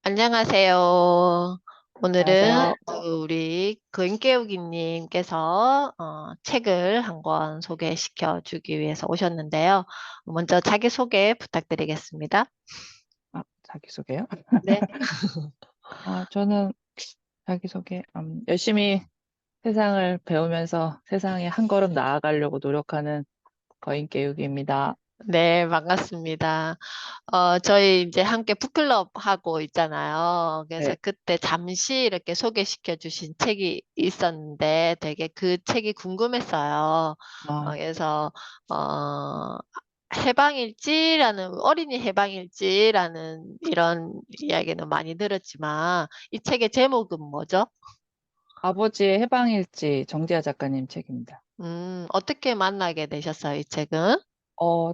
안녕하세요. 오늘은 안녕하세요. 우리 근깨우기님께서 책을 한 권 소개시켜 주기 위해서 오셨는데요. 먼저 자기소개 부탁드리겠습니다. 자기소개요? 네. 저는 자기소개, 열심히 세상을 배우면서 세상에 한 걸음 나아가려고 노력하는 거인깨우기입니다. 네, 반갑습니다. 저희 이제 함께 북클럽 하고 있잖아요. 그래서 네. 그때 잠시 이렇게 소개시켜 주신 책이 있었는데 되게 그 책이 궁금했어요. 아, 그래서, 어, 해방일지라는, 어린이 해방일지라는 이런 이야기는 많이 들었지만 이 책의 제목은 뭐죠? 아버지의 해방일지 정지아 작가님 책입니다. 어떻게 만나게 되셨어요, 이 책은?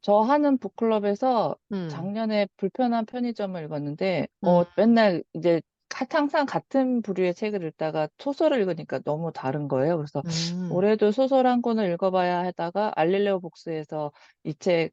저 하는 북클럽에서 음, 작년에 불편한 편의점을 읽었는데, 음, 맨날 이제 항상 같은 부류의 책을 읽다가 소설을 읽으니까 너무 다른 거예요. 그래서 음. 올해도 소설 한 권을 읽어봐야 하다가 알릴레오 북스에서 이 책,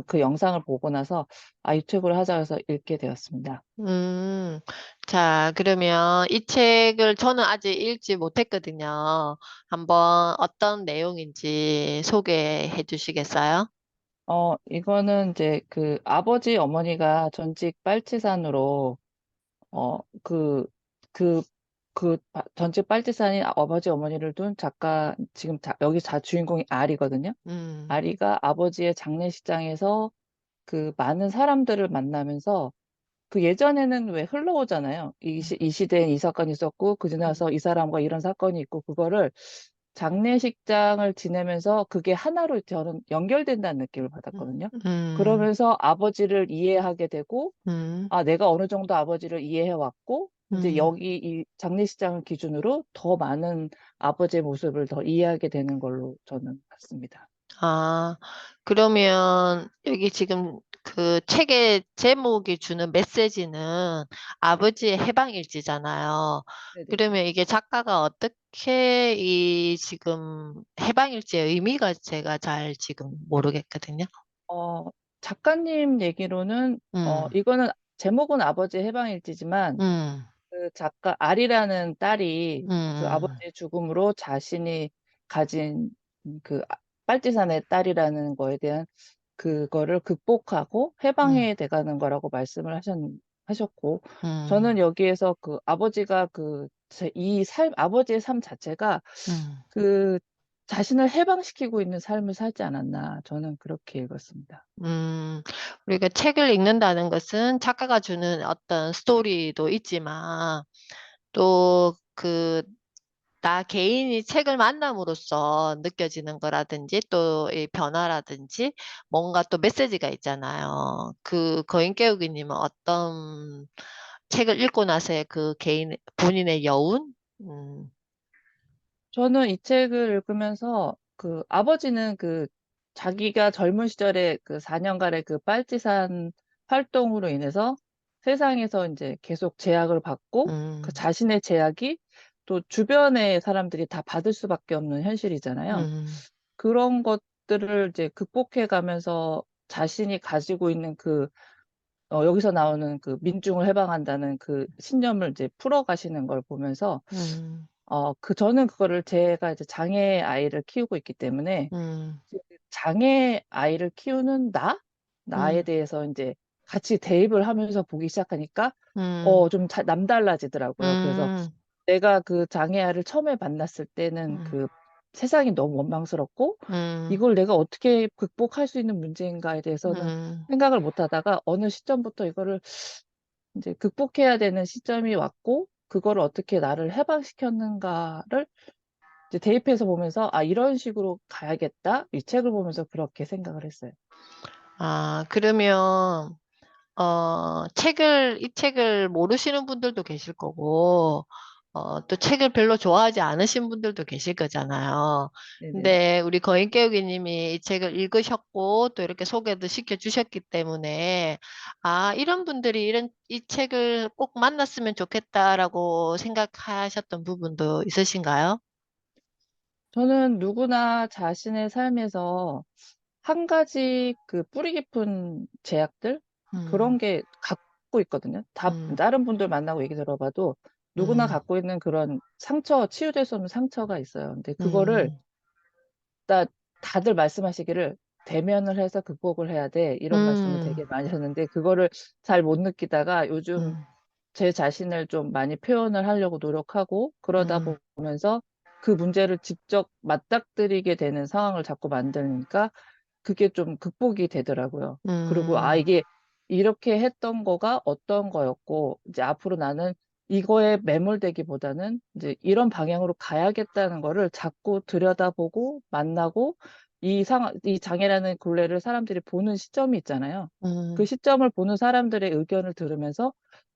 그 영상을 보고 나서, 이 책으로 하자 해서 읽게 되었습니다. 음, 자, 그러면 이 책을 저는 아직 읽지 못했거든요. 한번 어떤 내용인지 소개해 주시겠어요? 이거는 이제 그 아버지 어머니가 전직 빨치산으로 어, 그, 전직 빨치산인 아버지 어머니를 둔 작가, 지금 여기 주인공이 아리거든요. 음, 아리가 아버지의 장례식장에서 그 많은 사람들을 만나면서 그 예전에는 왜 흘러오잖아요. 이 시대엔 이 사건이 있었고, 그 음, 지나서 이 사람과 이런 사건이 있고, 그거를 장례식장을 지내면서 그게 하나로 저는 연결된다는 느낌을 받았거든요. 음, 그러면서 아버지를 이해하게 되고, 음, 내가 어느 정도 아버지를 이해해 왔고, 이제 음. 여기 이 장례식장을 기준으로 더 많은 아버지의 모습을 더 이해하게 되는 걸로 저는 봤습니다. 아, 그러면 여기 지금 그 책의 제목이 주는 메시지는 아버지의 해방일지잖아요. 네네. 그러면 이게 작가가 어떻게 이 지금 해방일지의 의미가 제가 잘 지금 모르겠거든요. 어, 작가님 얘기로는, 음, 이거는 제목은 아버지의 해방일지지만, 음, 그 작가 아리라는 딸이 그 음, 아버지의 죽음으로 자신이 가진 그 빨치산의 딸이라는 거에 대한 그거를 극복하고 음, 해방해 돼가는 거라고 말씀을 하셨고, 음, 저는 여기에서 그 아버지가 아버지의 삶 자체가 음. 그 자신을 해방시키고 있는 삶을 살지 않았나, 저는 그렇게 읽었습니다. 음, 우리가 책을 읽는다는 것은 작가가 주는 어떤 스토리도 있지만, 또 그, 나 개인이 책을 만남으로써 느껴지는 거라든지, 또 이 변화라든지, 뭔가 또 메시지가 있잖아요. 그 거인깨우기님은 어떤 책을 읽고 나서의 그 본인의 여운? 저는 이 책을 읽으면서 그 아버지는 그 자기가 젊은 시절에 그 4년간의 그 빨치산 활동으로 인해서 세상에서 이제 계속 제약을 받고 그 음, 자신의 제약이 또 주변의 사람들이 다 받을 수밖에 없는 현실이잖아요. 음, 그런 것들을 이제 극복해 가면서 자신이 가지고 있는 여기서 나오는 그 민중을 해방한다는 그 신념을 이제 풀어가시는 걸 보면서 음, 저는 그거를 제가 이제 장애 아이를 키우고 있기 때문에 음, 그 장애 아이를 키우는 나에 음, 대해서 이제 같이 대입을 하면서 보기 시작하니까 음, 좀 남달라지더라고요. 그래서 음, 내가 그 장애 아이를 처음에 만났을 때는 음, 그 세상이 너무 원망스럽고 음, 이걸 내가 어떻게 극복할 수 있는 문제인가에 대해서는 음. 생각을 못 하다가 어느 시점부터 이거를 이제 극복해야 되는 시점이 왔고 그거를 어떻게 나를 해방시켰는가를 이제 대입해서 보면서 이런 식으로 가야겠다. 이 책을 보면서 그렇게 생각을 했어요. 아, 그러면, 이 책을 모르시는 분들도 계실 거고, 또 책을 별로 좋아하지 않으신 분들도 계실 거잖아요. 네네. 근데 우리 거인깨우기님이 이 책을 읽으셨고, 또 이렇게 소개도 시켜주셨기 때문에, 아, 이런 분들이 이 책을 꼭 만났으면 좋겠다라고 생각하셨던 부분도 있으신가요? 저는 누구나 자신의 삶에서 한 가지 그 뿌리 깊은 제약들 그런 음, 게 갖고 있거든요. 음, 다른 분들 만나고 얘기 들어봐도 누구나 음, 갖고 있는 그런 상처, 치유될 수 없는 상처가 있어요. 근데 그거를 음, 다 다들 말씀하시기를 "대면을 해서 극복을 해야 돼." 이런 말씀을 음, 되게 많이 하셨는데 그거를 잘 못 느끼다가 요즘 음, 제 자신을 좀 많이 표현을 하려고 노력하고 그러다 음, 보면서 그 문제를 직접 맞닥뜨리게 되는 상황을 자꾸 만드니까 그게 좀 극복이 되더라고요. 그리고 음, 이게 이렇게 했던 거가 어떤 거였고 이제 앞으로 나는 이거에 매몰되기보다는 이제 이런 방향으로 가야겠다는 거를 자꾸 들여다보고 만나고 이 장애라는 굴레를 사람들이 보는 시점이 있잖아요. 그 음, 시점을 보는 사람들의 의견을 들으면서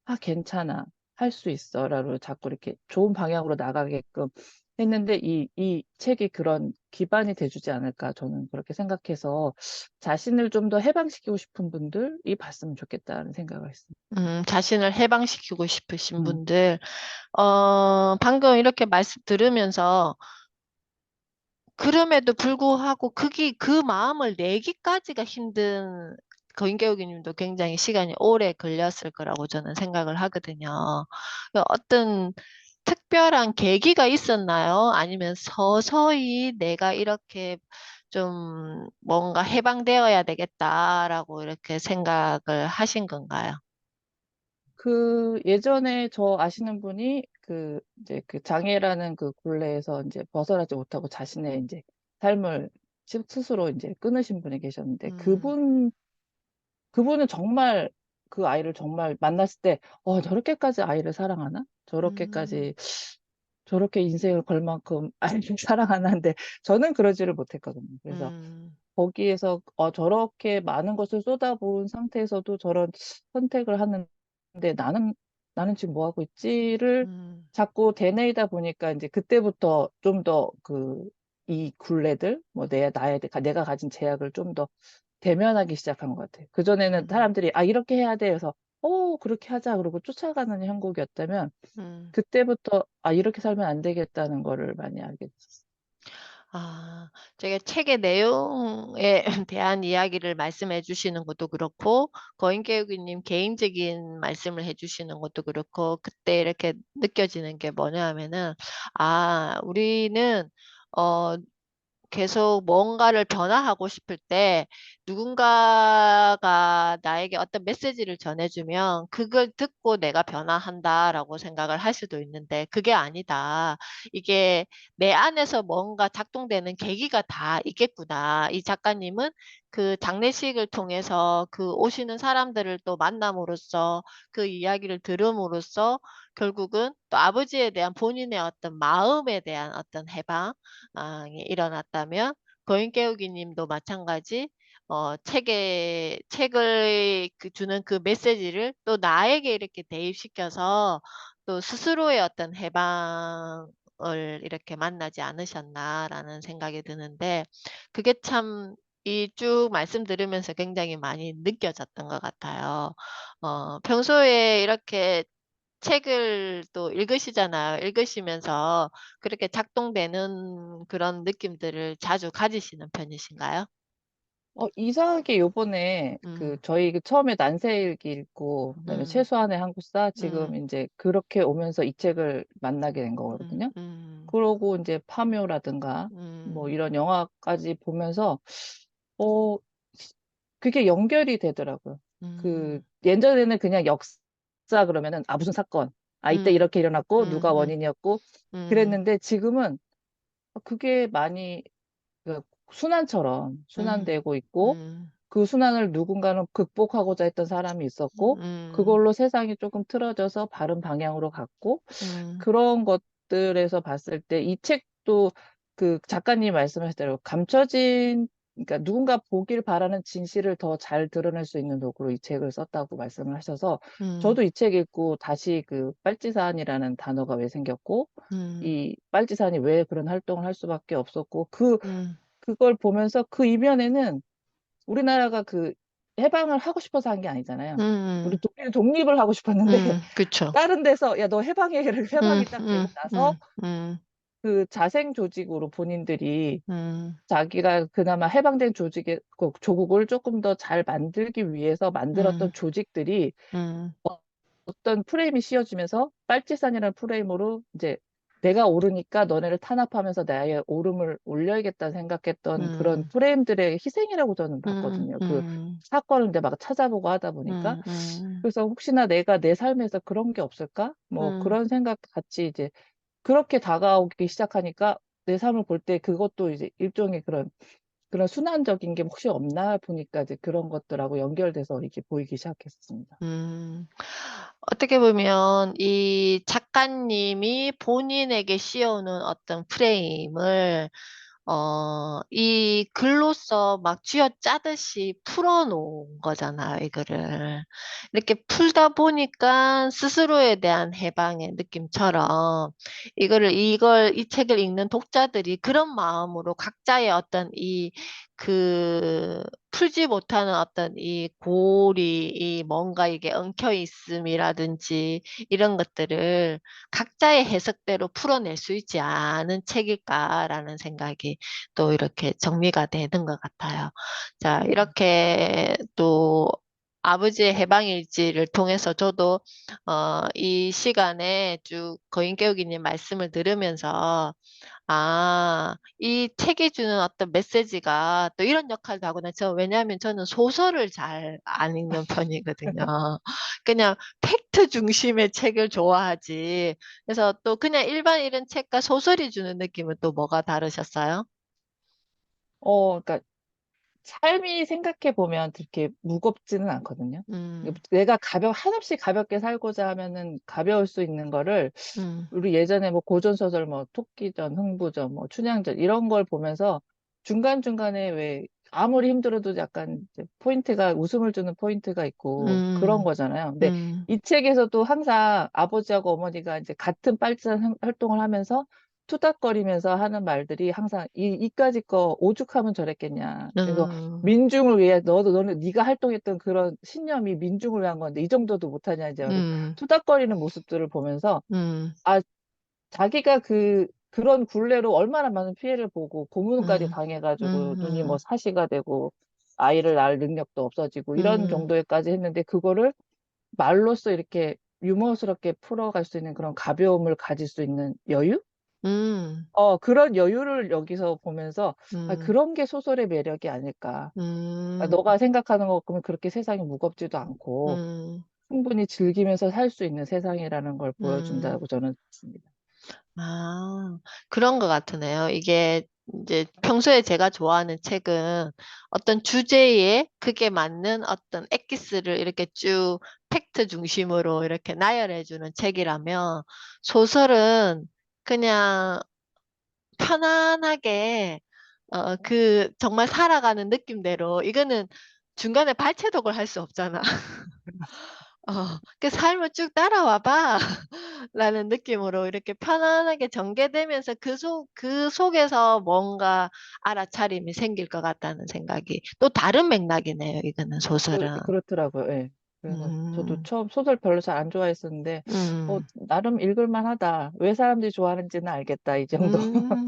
'아 괜찮아. 할 수 있어.'라고 자꾸 이렇게 좋은 방향으로 나가게끔 했는데 이 책이 그런 기반이 돼 주지 않을까 저는 그렇게 생각해서 자신을 좀 더 해방시키고 싶은 분들이 봤으면 좋겠다는 생각을 했습니다. 자신을 해방시키고 싶으신 음. 분들, 방금 이렇게 말씀 들으면서 그럼에도 불구하고 그 마음을 내기까지가 힘든 거인교육님도 굉장히 시간이 오래 걸렸을 거라고 저는 생각을 하거든요. 어떤 특별한 계기가 있었나요? 아니면 서서히 내가 이렇게 좀 뭔가 해방되어야 되겠다라고 이렇게 생각을 하신 건가요? 그 예전에 저 아시는 분이 그 이제 그 장애라는 그 굴레에서 인제 벗어나지 못하고 자신의 인제 삶을 스스로 인제 끊으신 분이 계셨는데 음, 그분은 정말 그 아이를 정말 만났을 때 '저렇게까지 아이를 사랑하나? 음, 저렇게까지 저렇게 인생을 걸 만큼 아이를 사랑하나?' 근데 저는 그러지를 못했거든요. 그래서 음, 거기에서 저렇게 많은 것을 쏟아부은 상태에서도 저런 선택을 하는데 '나는 지금 뭐 하고 있지?'를 음, 자꾸 되뇌이다 보니까 인제 그때부터 좀 더 이 굴레들 뭐 내가 가진 제약을 좀 더 대면하기 시작한 것 같아요. 그전에는 음, 사람들이 "아 이렇게 해야 돼." 그래서 그렇게 하자." 그러고 쫓아가는 형국이었다면 음. 그때부터 '아 이렇게 살면 안 되겠다.'는 거를 많이 알게 됐었어요. 아, 제가 책의 내용에 대한 이야기를 말씀해 주시는 것도 그렇고, 거인교육이님 개인적인 말씀을 해 주시는 것도 그렇고, 그때 이렇게 느껴지는 게 뭐냐 하면은, 우리는, 어, 계속 뭔가를 변화하고 싶을 때 누군가가 나에게 어떤 메시지를 전해주면 그걸 듣고 내가 변화한다라고 생각을 할 수도 있는데 그게 아니다. 이게 내 안에서 뭔가 작동되는 계기가 다 있겠구나. 이 작가님은 그 장례식을 통해서 그 오시는 사람들을 또 만남으로써 그 이야기를 들음으로써 결국은 또 아버지에 대한 본인의 어떤 마음에 대한 어떤 해방, 일어났다면 거인깨우기 님도 마찬가지 책을 주는 그 메시지를 또 나에게 이렇게 대입시켜서 또 스스로의 어떤 해방을 이렇게 만나지 않으셨나라는 생각이 드는데 그게 참 이 쭉 말씀 들으면서 굉장히 많이 느껴졌던 것 같아요. 평소에 이렇게 책을 또 읽으시잖아요. 읽으시면서 그렇게 작동되는 그런 느낌들을 자주 가지시는 편이신가요? 이상하게 요번에 음. 저희 처음에 난세일기 읽고 그다음에 음. 최소한의 한국사 지금 음. 인제 그렇게 오면서 이 책을 만나게 된 음. 거거든요. 음. 그러고 인제 파묘라든가 뭐 음. 이런 영화까지 보면서 어 그게 연결이 되더라고요. 음. 예전에는 그냥 역사 그러면은 무슨 사건. 이때 음. 이렇게 일어났고 누가 음. 원인이었고 음. 그랬는데 지금은 그게 많이 음. 순환되고 있고 음. 그 순환을 누군가는 극복하고자 했던 사람이 있었고 음. 그걸로 세상이 쪼끔 틀어져서 바른 방향으로 갔고 음. 그런 것들에서 봤을 때 이 책도 그 작가님이 말씀하신 대로 감춰진 그러니까 누군가 보길 바라는 진실을 더 잘 드러낼 수 있는 도구로 이 책을 썼다고 말씀을 하셔서 음. 저도 이 책 읽고 다시 빨치산이라는 단어가 왜 생겼고 음. 이 빨치산이 왜 그런 활동을 할 수밖에 없었고 음. 그걸 보면서 그 이면에는 우리나라가 해방을 하고 싶어서 한 게 아니잖아요. 우리 음. 독립을 하고 싶었는데 그쵸. 다른 데서 "야 너 해방해." 이렇게 음. 해방이 딱 음. 되고 나서 음. 음. 그 자생 조직으로 본인들이 음, 자기가 그나마 해방된 조직의 그 조국을 조금 더 잘 만들기 위해서 음, 만들었던 조직들이 음, 어떤 프레임이 씌워지면서 빨치산이라는 프레임으로 이제 내가 오르니까 너네를 탄압하면서 나의 오름을 올려야겠다 생각했던 그런 음, 프레임들의 희생이라고 저는 음, 봤거든요. 그 음, 사건을 이제 막 찾아보고 하다 보니까. 음, 그래서 혹시나 내가 내 삶에서 그런 게 없을까? 뭐 음, 그런 생각 같이 이제 그렇게 다가오기 시작하니까 내 삶을 볼 때 그것도 이제 일종의 그런 순환적인 게 혹시 없나 보니까 이제 그런 것들하고 연결돼서 이렇게 보이기 시작했습니다. 음. 어떻게 보면 이 작가님이 본인에게 씌워놓은 어떤 프레임을 이 글로써 막 쥐어짜듯이 풀어놓은 거잖아요, 이거를. 이렇게 풀다 보니까 스스로에 대한 해방의 느낌처럼 이 책을 읽는 독자들이 그런 마음으로 각자의 어떤 풀지 못하는 어떤 이 고리, 이 뭔가 이게 엉켜 있음이라든지 이런 것들을 각자의 해석대로 풀어낼 수 있지 않은 책일까라는 생각이 또 이렇게 정리가 되는 것 같아요. 자, 이렇게 또 아버지의 해방일지를 통해서 저도 이 시간에 쭉 거인깨우기님 말씀을 들으면서 이 책이 주는 어떤 메시지가 또 이런 역할도 하구나. 왜냐하면 저는 소설을 잘 안 읽는 편이거든요. 그냥 팩트 중심의 책을 좋아하지. 그래서 또 그냥 일반 이런 책과 소설이 주는 느낌은 또 뭐가 다르셨어요? 그러니까 삶이 생각해 보면 그렇게 무겁지는 않거든요. 음, 내가 한없이 가볍게 살고자 하면은 가벼울 수 있는 거를 음, 우리 예전에 뭐 고전 소설 뭐 토끼전, 흥부전, 뭐 춘향전 이런 걸 보면서 중간중간에 왜 아무리 힘들어도 약간 이제 포인트가 웃음을 주는 포인트가 있고 그런 음, 거잖아요. 근데 음, 이 책에서도 항상 아버지하고 어머니가 이제 같은 빨치산 활동을 하면서 투닥거리면서 하는 말들이 항상 이까짓 거 오죽하면 저랬겠냐. 그래서 음, 민중을 위해 너는 네가 활동했던 그런 신념이 민중을 위한 건데 이 정도도 못하냐 이제 음, 투닥거리는 모습들을 보면서 음, 아 자기가 그런 굴레로 얼마나 많은 피해를 보고 고문까지 음, 당해가지고 눈이 뭐 음, 사시가 되고 아이를 낳을 능력도 없어지고 이런 음, 정도에까지 했는데 그거를 말로써 이렇게 유머스럽게 풀어갈 수 있는 그런 가벼움을 가질 수 있는 여유? 음, 그런 여유를 여기서 보면서 음, 그런 게 소설의 매력이 아닐까. 음, 너가 생각하는 것 보면 그렇게 세상이 무겁지도 않고 음, 충분히 즐기면서 살 수 있는 세상이라는 걸 음. 보여준다고 저는 봤습니다. 그런 것 같으네요. 이게 이제 평소에 제가 좋아하는 책은 어떤 주제에 그게 맞는 어떤 엑기스를 이렇게 쭉 팩트 중심으로 이렇게 나열해주는 책이라면 소설은 그냥 편안하게 정말 살아가는 느낌대로 이거는 중간에 발췌독을 할 수 없잖아. 그 삶을 쭉 따라와 봐. 라는 느낌으로 이렇게 편안하게 전개되면서 그 속에서 뭔가 알아차림이 생길 것 같다는 생각이 또 다른 맥락이네요. 이거는 소설은. 그렇더라고요. 예. 그래서 저도 음, 처음 소설 별로 잘 안 좋아했었는데, 음, 나름 읽을만 하다. 왜 사람들이 좋아하는지는 알겠다. 이 정도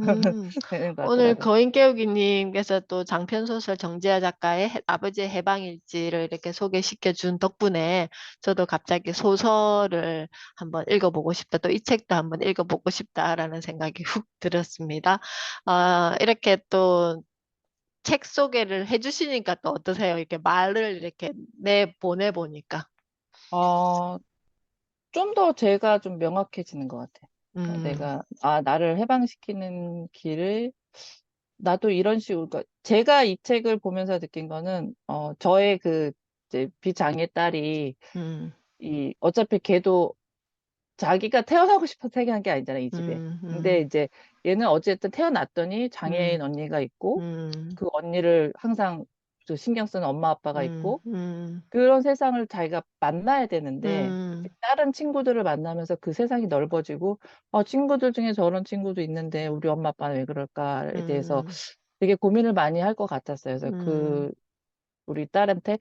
음. 되는 것 오늘 같더라고요. 거인 깨우기님께서 또 장편소설 정재하 작가의 아버지의 해방일지를 이렇게 소개시켜 준 덕분에 저도 갑자기 소설을 한번 읽어보고 싶다. 또 이 책도 한번 읽어보고 싶다라는 생각이 훅 들었습니다. 이렇게 또 책 소개를 해주시니까 또 어떠세요? 이렇게 말을 이렇게 보내보니까. 어, 좀 더 제가 좀 명확해지는 것 같아요. 그러니까 음, 나를 해방시키는 길을, 나도 이런 식으로, 그러니까 제가 이 책을 보면서 느낀 거는, 저의 이제 비장애 딸이, 음, 어차피 걔도 자기가 태어나고 싶어서 태어난 게 아니잖아요, 이 집에. 음, 근데 음, 이제 얘는 어쨌든 태어났더니 장애인 음, 언니가 있고, 음, 그 언니를 항상 신경 쓰는 엄마 아빠가 음, 있고, 음, 그런 세상을 자기가 만나야 되는데, 이제 음, 다른 친구들을 만나면서 그 세상이 넓어지고, 친구들 중에 저런 친구도 있는데, 우리 엄마 아빠는 왜 그럴까에 대해서 음, 되게 고민을 많이 할 것 같았어요. 그래서 음, 우리 딸한테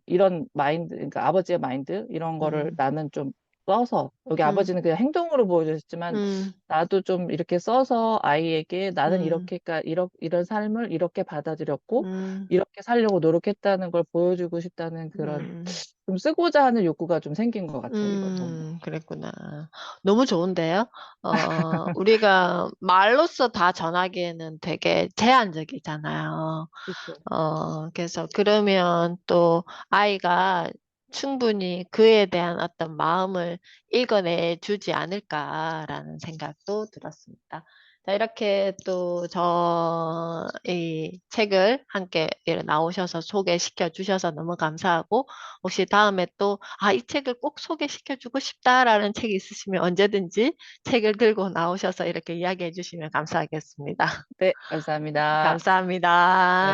이런 마인드, 그러니까 아버지의 마인드, 이런 거를 음, 나는 좀 써서, 여기 음, 아버지는 그냥 행동으로 보여주셨지만, 음, 나도 좀 이렇게 써서 아이에게 나는 음, 이렇게까, 이런 삶을 이렇게 받아들였고, 음, 이렇게 살려고 노력했다는 걸 보여주고 싶다는 그런, 음. 좀 쓰고자 하는 욕구가 좀 생긴 것 같아요, 이걸 보면. 그랬구나. 너무 좋은데요? 우리가 말로써 다 전하기에는 되게 제한적이잖아요. 그렇죠. 그래서 그러면 또 아이가 충분히 그에 대한 어떤 마음을 읽어내 주지 않을까라는 생각도 들었습니다. 자, 이렇게 또 이 책을 함께 나오셔서 소개시켜 주셔서 너무 감사하고, 혹시 다음에 또, 이 책을 꼭 소개시켜 주고 싶다라는 책이 있으시면 언제든지 책을 들고 나오셔서 이렇게 이야기해 주시면 감사하겠습니다. 네, 감사합니다. 감사합니다. 네.